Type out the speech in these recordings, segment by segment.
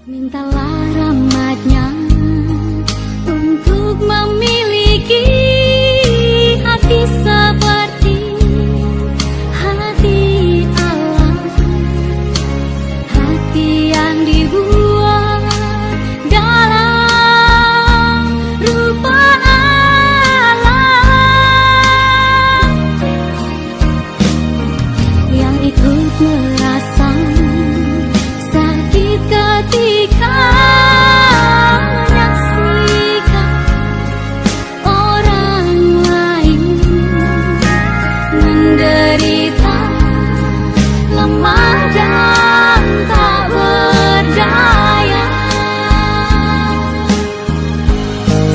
Mintalah rahmat-Nya untuk memiliki hati seperti hati Allah, hati yang dibuat dalam rupa Allah, yang ikut merasa sakit ketika menyaksikan orang lain menderita, lemah dan tak berdaya.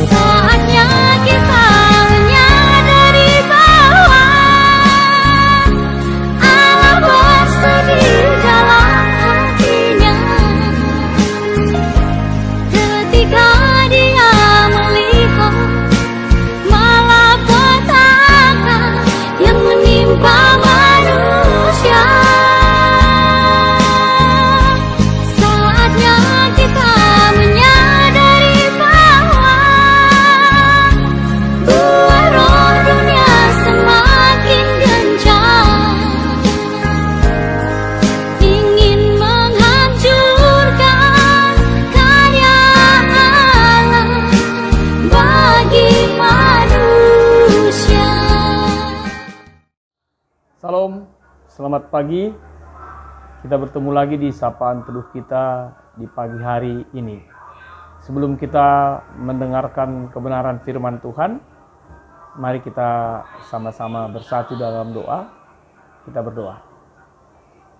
Saatnya kita menyadari bahwa Allah bersedih dalam hatinya ketika Dia melihat malapetaka yang menimpa manusia. Saatnya kita menyadari bahwa buah roh dunia semakin gencar, ingin menghancurkan karya Allah bagi manusia. Salam, selamat pagi. Kita bertemu lagi di sapaan teduh kita di pagi hari ini. Sebelum kita mendengarkan kebenaran firman Tuhan, mari kita sama-sama bersatu dalam doa. Kita berdoa.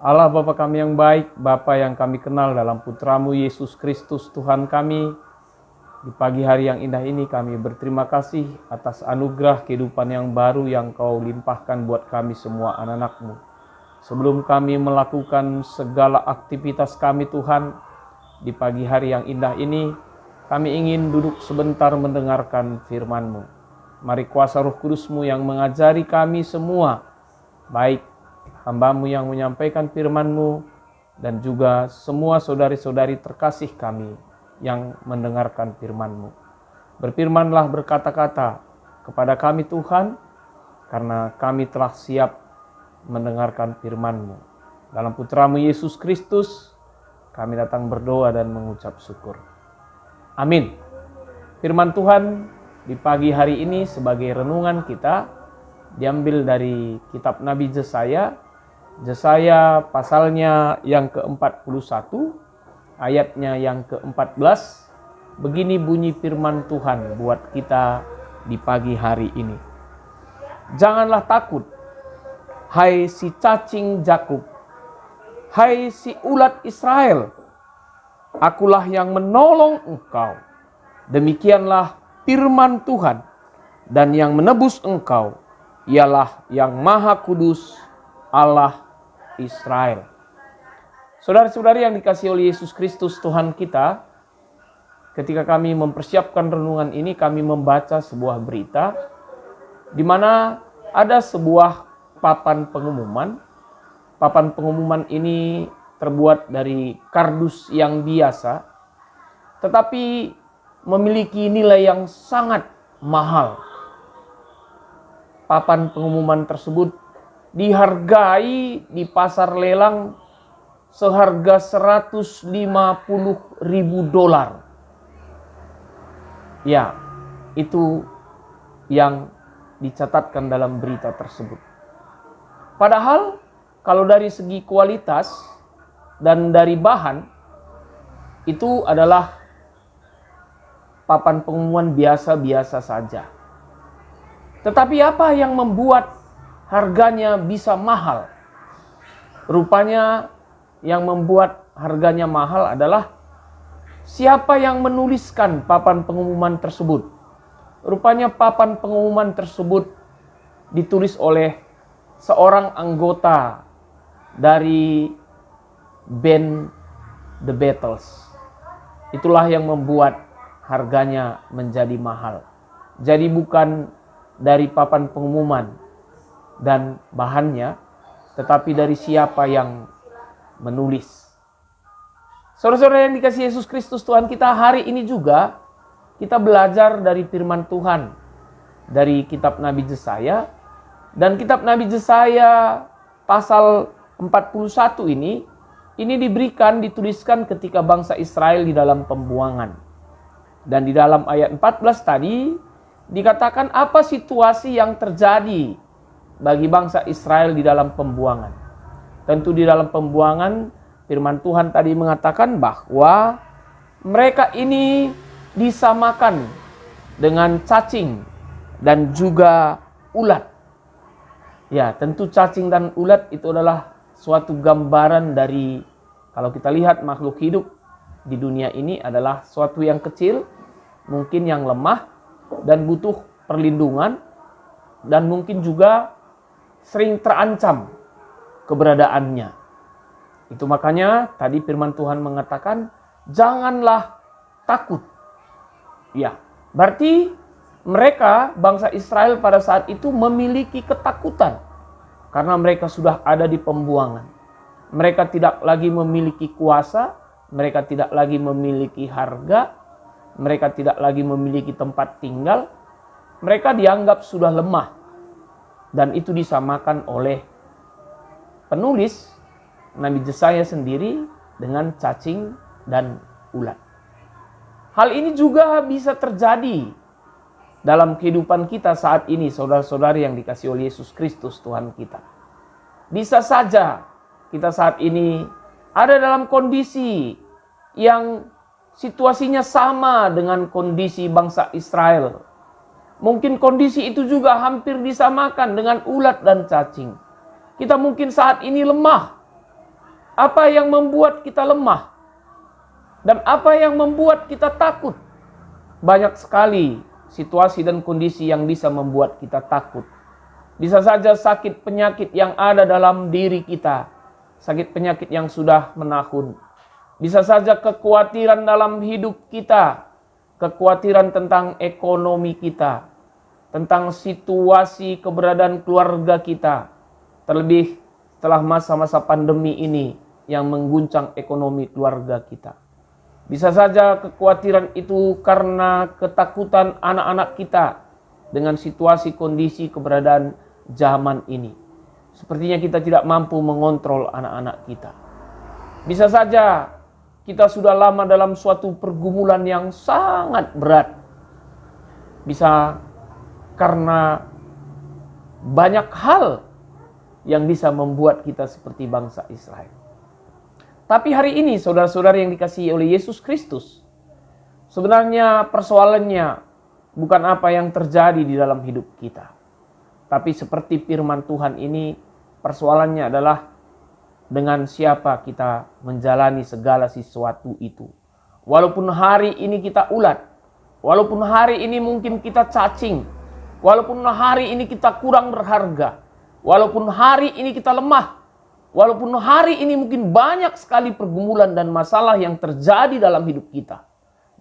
Allah Bapa kami yang baik, Bapa yang kami kenal dalam Putramu Yesus Kristus Tuhan kami, di pagi hari yang indah ini kami berterima kasih atas anugerah kehidupan yang baru yang Kau limpahkan buat kami semua anak-anak-Mu. Sebelum kami melakukan segala aktivitas kami Tuhan, di pagi hari yang indah ini, kami ingin duduk sebentar mendengarkan firman-Mu. Mari kuasa Roh Kudus-Mu yang mengajari kami semua, baik hamba-Mu yang menyampaikan firman-Mu, dan juga semua saudari-saudari terkasih kami yang mendengarkan firman-Mu. Berfirmanlah berkata-kata kepada kami Tuhan, karena kami telah siap mendengarkan firman-Mu. Dalam Putramu Yesus Kristus, kami datang berdoa dan mengucap syukur. Amin. Firman Tuhan di pagi hari ini sebagai renungan kita diambil dari kitab Nabi Yesaya. Yesaya pasalnya yang ke-41, ayatnya yang ke-14. Begini bunyi firman Tuhan buat kita di pagi hari ini. Janganlah takut, hai si cacing Yakub, hai si ulat Israel, akulah yang menolong engkau. Demikianlah firman Tuhan, dan yang menebus engkau ialah yang Maha Kudus, Allah Israel. Saudara-saudari yang dikasihi oleh Yesus Kristus Tuhan kita, ketika kami mempersiapkan renungan ini, kami membaca sebuah berita di mana ada sebuah papan pengumuman. Papan pengumuman ini terbuat dari kardus yang biasa, tetapi memiliki nilai yang sangat mahal. Papan pengumuman tersebut dihargai di pasar lelang seharga $150.000. Ya, itu yang dicatatkan dalam berita tersebut. Padahal kalau dari segi kualitas dan dari bahan, itu adalah papan pengumuman biasa-biasa saja. Tetapi apa yang membuat harganya bisa mahal? Rupanya yang membuat harganya mahal adalah siapa yang menuliskan papan pengumuman tersebut. Rupanya papan pengumuman tersebut ditulis oleh seorang anggota dari band The Beatles. Itulah yang membuat harganya menjadi mahal. Jadi bukan dari papan pengumuman dan bahannya, tetapi dari siapa yang menulis. Saudara-saudara yang dikasihi Yesus Kristus Tuhan kita, hari ini juga kita belajar dari firman Tuhan dari kitab Nabi Yesaya. Dan kitab Nabi Yesaya pasal 41 ini dituliskan ketika bangsa Israel di dalam pembuangan. Dan di dalam ayat 14 tadi dikatakan apa situasi yang terjadi bagi bangsa Israel di dalam pembuangan. Tentu di dalam pembuangan firman Tuhan tadi mengatakan bahwa mereka ini disamakan dengan cacing dan juga ulat. Ya, tentu cacing dan ulat itu adalah suatu gambaran dari, kalau kita lihat makhluk hidup di dunia ini adalah suatu yang kecil, mungkin yang lemah dan butuh perlindungan, dan mungkin juga sering terancam keberadaannya. Itu makanya tadi firman Tuhan mengatakan, janganlah takut. Ya, berarti mereka, bangsa Israel pada saat itu memiliki ketakutan. Karena mereka sudah ada di pembuangan. Mereka tidak lagi memiliki kuasa, mereka tidak lagi memiliki harga, mereka tidak lagi memiliki tempat tinggal. Mereka dianggap sudah lemah. Dan itu disamakan oleh penulis Nabi Yesaya sendiri dengan cacing dan ulat. Hal ini juga bisa terjadi dalam kehidupan kita saat ini, saudara-saudari yang dikasihi oleh Yesus Kristus Tuhan kita. Bisa saja kita saat ini ada dalam kondisi yang situasinya sama dengan kondisi bangsa Israel. Mungkin kondisi itu juga hampir disamakan dengan ulat dan cacing. Kita mungkin saat ini lemah. Apa yang membuat kita lemah? Dan apa yang membuat kita takut? Banyak sekali situasi dan kondisi yang bisa membuat kita takut. Bisa saja sakit penyakit yang ada dalam diri kita. Sakit penyakit yang sudah menahun. Bisa saja kekhawatiran dalam hidup kita. Kekhawatiran tentang ekonomi kita. Tentang situasi keberadaan keluarga kita. Terlebih setelah masa-masa pandemi ini yang mengguncang ekonomi keluarga kita. Bisa saja kekhawatiran itu karena ketakutan anak-anak kita dengan situasi kondisi keberadaan zaman ini. Sepertinya kita tidak mampu mengontrol anak-anak kita. Bisa saja kita sudah lama dalam suatu pergumulan yang sangat berat. Bisa karena banyak hal yang bisa membuat kita seperti bangsa Israel. Tapi hari ini saudara-saudara yang dikasihi oleh Yesus Kristus, sebenarnya persoalannya bukan apa yang terjadi di dalam hidup kita. Tapi seperti firman Tuhan ini, persoalannya adalah dengan siapa kita menjalani segala sesuatu itu. Walaupun hari ini kita ulat, walaupun hari ini mungkin kita cacing, walaupun hari ini kita kurang berharga, walaupun hari ini kita lemah, walaupun hari ini mungkin banyak sekali pergumulan dan masalah yang terjadi dalam hidup kita.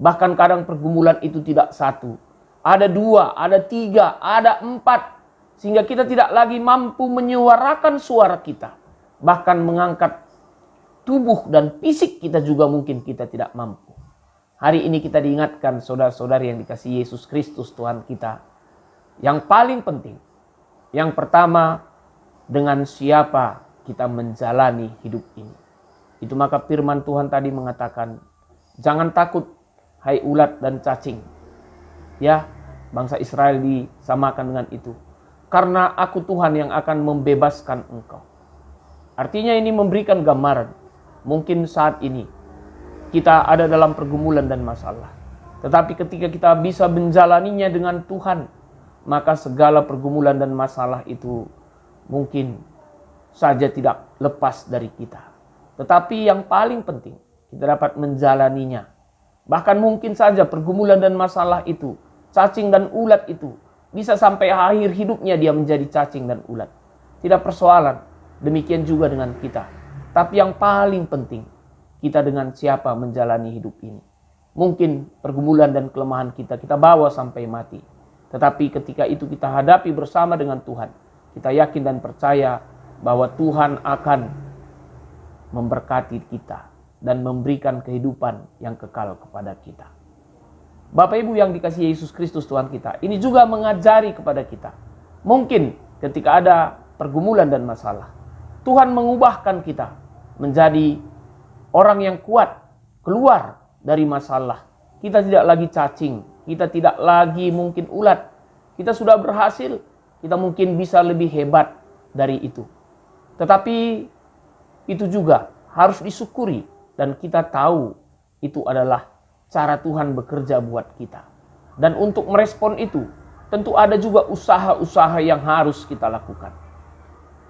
Bahkan kadang pergumulan itu tidak satu. Ada dua, ada tiga, ada empat. Sehingga kita tidak lagi mampu menyuarakan suara kita. Bahkan mengangkat tubuh dan fisik kita juga mungkin kita tidak mampu. Hari ini kita diingatkan saudara-saudari yang dikasihi Yesus Kristus Tuhan kita. Yang paling penting, yang pertama, dengan siapa kita menjalani hidup ini. Itu maka firman Tuhan tadi mengatakan, jangan takut hai ulat dan cacing. Ya, bangsa Israel disamakan dengan itu. Karena aku Tuhan yang akan membebaskan engkau. Artinya ini memberikan gambaran. Mungkin saat ini kita ada dalam pergumulan dan masalah. Tetapi ketika kita bisa menjalaninya dengan Tuhan, maka segala pergumulan dan masalah itu mungkin saja tidak lepas dari kita. Tetapi yang paling penting, kita dapat menjalaninya. Bahkan mungkin saja pergumulan dan masalah itu, cacing dan ulat itu, bisa sampai akhir hidupnya dia menjadi cacing dan ulat. Tidak persoalan, demikian juga dengan kita. Tapi yang paling penting, kita dengan siapa menjalani hidup ini. Mungkin pergumulan dan kelemahan kita bawa sampai mati. Tetapi ketika itu kita hadapi bersama dengan Tuhan. Kita yakin dan percaya bahwa Tuhan akan memberkati kita. dan memberikan kehidupan yang kekal kepada kita. Bapak Ibu yang dikasihi Yesus Kristus Tuhan kita, ini juga mengajari kepada kita. Mungkin ketika ada pergumulan dan masalah, Tuhan mengubahkan kita menjadi orang yang kuat, keluar dari masalah. Kita tidak lagi cacing, kita tidak lagi mungkin ulat. Kita sudah berhasil, kita mungkin bisa lebih hebat dari itu. Tetapi itu juga harus disyukuri dan kita tahu itu adalah cara Tuhan bekerja buat kita. Dan untuk merespon itu, tentu ada juga usaha-usaha yang harus kita lakukan.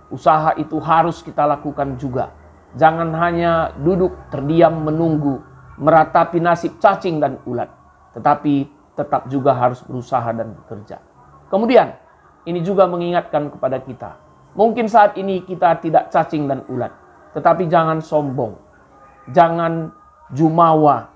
Usaha itu harus kita lakukan juga. Jangan hanya duduk terdiam menunggu, meratapi nasib cacing dan ulat. Tetapi tetap juga harus berusaha dan bekerja. Kemudian, ini juga mengingatkan kepada kita. Mungkin saat ini kita tidak cacing dan ulat. Tetapi jangan sombong. Jangan jumawa.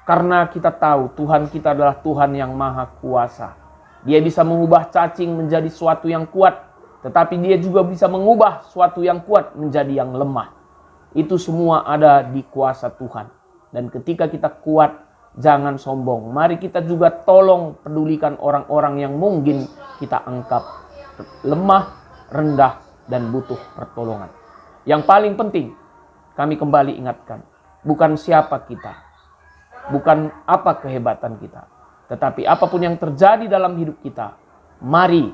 Karena kita tahu Tuhan kita adalah Tuhan yang maha kuasa. Dia bisa mengubah cacing menjadi suatu yang kuat. Tetapi dia juga bisa mengubah suatu yang kuat menjadi yang lemah. Itu semua ada di kuasa Tuhan. Dan ketika kita kuat, jangan sombong. Mari kita juga tolong pedulikan orang-orang yang mungkin kita anggap lemah, rendah, dan butuh pertolongan. Yang paling penting, kami kembali ingatkan, bukan siapa kita, bukan apa kehebatan kita, tetapi apapun yang terjadi dalam hidup kita, mari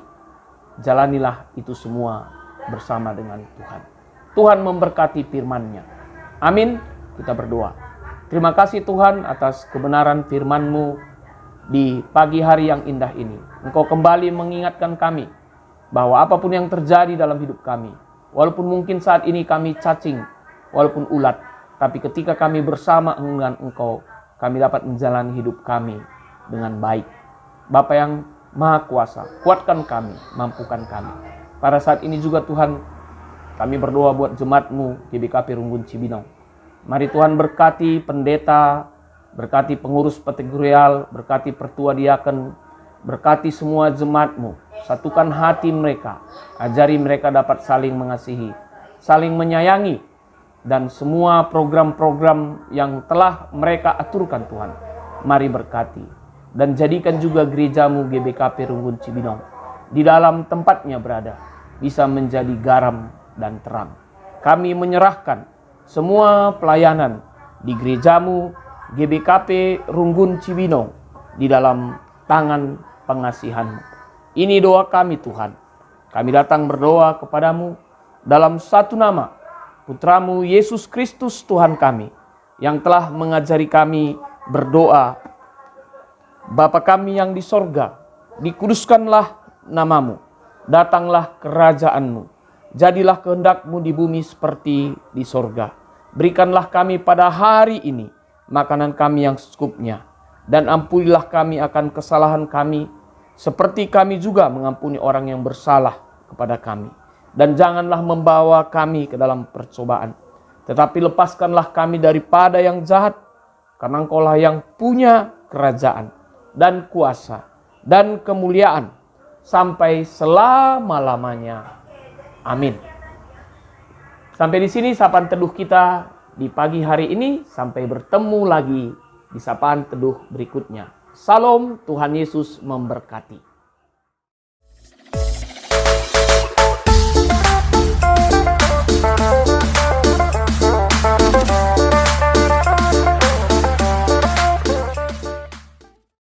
jalanilah itu semua bersama dengan Tuhan. Tuhan memberkati firman-Nya. Amin. Kita berdoa. Terima kasih Tuhan atas kebenaran firman-Mu di pagi hari yang indah ini. Engkau kembali mengingatkan kami bahwa apapun yang terjadi dalam hidup kami, walaupun mungkin saat ini kami cacing, walaupun ulat, tapi ketika kami bersama dengan Engkau, kami dapat menjalani hidup kami dengan baik. Bapa yang Maha Kuasa, kuatkan kami, mampukan kami. Pada saat ini juga Tuhan, kami berdoa buat jemaat-Mu GBKP Runggun Cibinong. Mari Tuhan berkati pendeta, berkati pengurus pategorial, berkati pertua diaken, berkati semua jemaat-Mu. Satukan hati mereka, ajari mereka dapat saling mengasihi, saling menyayangi, dan semua program-program yang telah mereka aturkan Tuhan. Mari berkati, dan jadikan juga gereja-Mu GBKP Runggun Cibinong di dalam tempatnya berada, bisa menjadi garam dan terang. Kami menyerahkan semua pelayanan di gereja-Mu GBKP Runggun Cibinong di dalam tangan pengasihan-Mu. Ini doa kami Tuhan. Kami datang berdoa kepadamu dalam satu nama, Putra-Mu Yesus Kristus Tuhan kami, yang telah mengajari kami berdoa. Bapa kami yang di sorga, dikuduskanlah namamu, datanglah kerajaan-Mu, jadilah kehendak-Mu di bumi seperti di sorga. Berikanlah kami pada hari ini makanan kami yang secukupnya, dan ampunilah kami akan kesalahan kami, seperti kami juga mengampuni orang yang bersalah kepada kami. Dan janganlah membawa kami ke dalam percobaan, tetapi lepaskanlah kami daripada yang jahat, karena Engkaulah yang punya kerajaan dan kuasa dan kemuliaan sampai selama-lamanya. Amin. Sampai di sini sapaan teduh kita di pagi hari ini. Sampai bertemu lagi di sapaan teduh berikutnya. Salam, Tuhan Yesus memberkati.